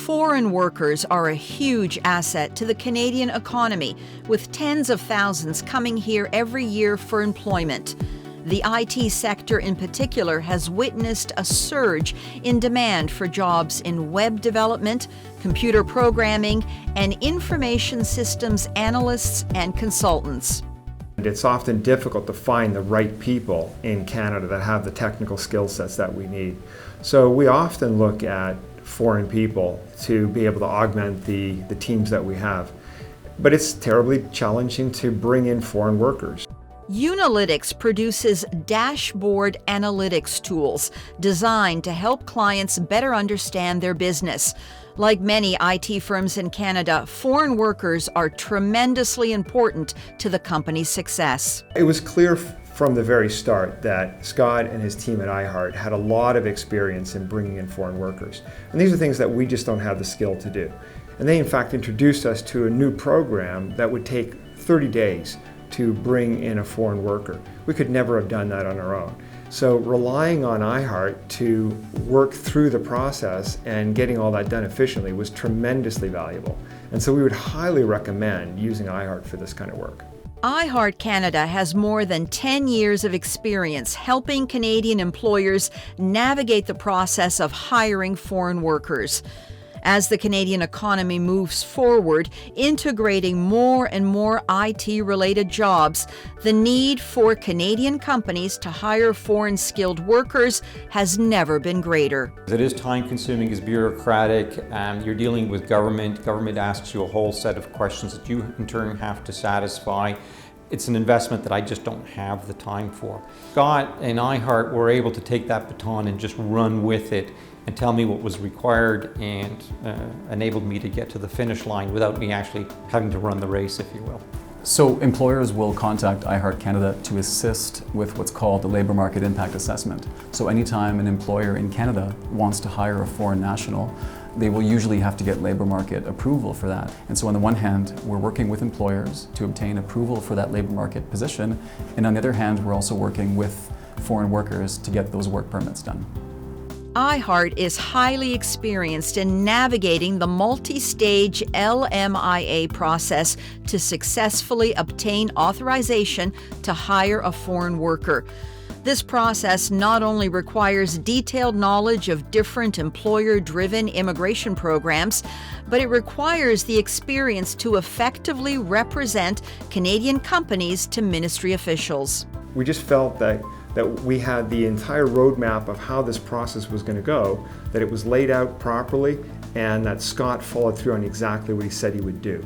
Foreign workers are a huge asset to the Canadian economy, with tens of thousands coming here every year for employment. The IT sector in particular has witnessed a surge in demand for jobs in web development, computer programming, and information systems analysts and consultants. It's often difficult to find the right people in Canada that have the technical skill sets that we need. So we often look at foreign people to be able to augment the teams that we have. But it's terribly challenging to bring in foreign workers. Unalytics produces dashboard analytics tools designed to help clients better understand their business. Like many IT firms in Canada, foreign workers are tremendously important to the company's success. It was clear from the very start that Scott and his team at iHeart had a lot of experience in bringing in foreign workers. And these are things that we just don't have the skill to do. And they in fact introduced us to a new program that would take 30 days to bring in a foreign worker. We could never have done that on our own. So relying on iHeart to work through the process and getting all that done efficiently was tremendously valuable. And so we would highly recommend using iHeart for this kind of work. iHeartCanada has more than 10 years of experience helping Canadian employers navigate the process of hiring foreign workers. As the Canadian economy moves forward, integrating more and more IT-related jobs, the need for Canadian companies to hire foreign skilled workers has never been greater. It is time-consuming, it's bureaucratic, you're dealing with government. Government asks you a whole set of questions that you in turn have to satisfy. It's an investment that I just don't have the time for. Scott and iHeart were able to take that baton and just run with it and tell me what was required and enabled me to get to the finish line without me actually having to run the race, if you will. So employers will contact iHeartCanada to assist with what's called the Labour Market Impact Assessment. So anytime an employer in Canada wants to hire a foreign national, they will usually have to get labour market approval for that. And so on the one hand, we're working with employers to obtain approval for that labour market position, and on the other hand, we're also working with foreign workers to get those work permits done. iHeart is highly experienced in navigating the multi-stage LMIA process to successfully obtain authorization to hire a foreign worker. This process not only requires detailed knowledge of different employer-driven immigration programs, but it requires the experience to effectively represent Canadian companies to ministry officials. We just felt that we had the entire roadmap of how this process was going to go, that it was laid out properly, and that Scott followed through on exactly what he said he would do.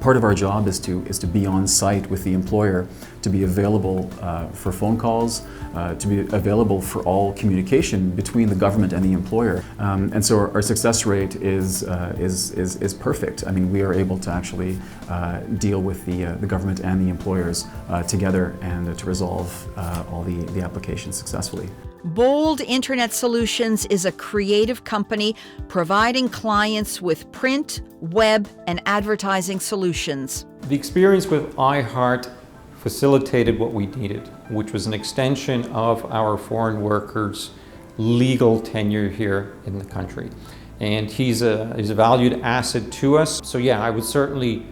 Part of our job is to be on site with the employer, to be available for phone calls, to be available for all communication between the government and the employer. And so our success rate is perfect. I mean, we are able to actually deal with the government and the employers together and to resolve all the applications successfully. Bold Internet Solutions is a creative company providing clients with print, web, and advertising solutions. The experience with iHeart facilitated what we needed, which was an extension of our foreign workers' legal tenure here in the country. And he's a valued asset to us. So yeah, I would certainly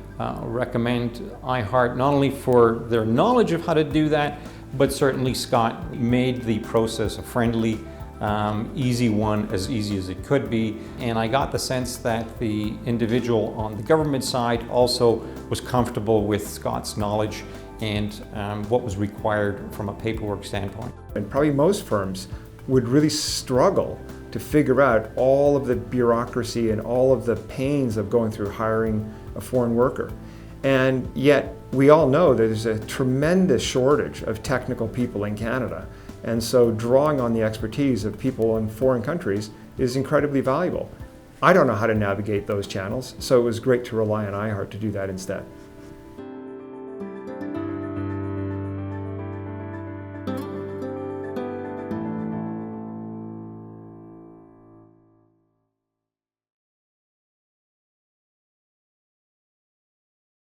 recommend iHeart not only for their knowledge of how to do that, but certainly Scott made the process a friendly, easy one, as easy as it could be. And I got the sense that the individual on the government side also was comfortable with Scott's knowledge and what was required from a paperwork standpoint. And probably most firms would really struggle to figure out all of the bureaucracy and all of the pains of going through hiring a foreign worker. And yet, we all know there's a tremendous shortage of technical people in Canada. And so drawing on the expertise of people in foreign countries is incredibly valuable. I don't know how to navigate those channels, so it was great to rely on iHeart to do that instead.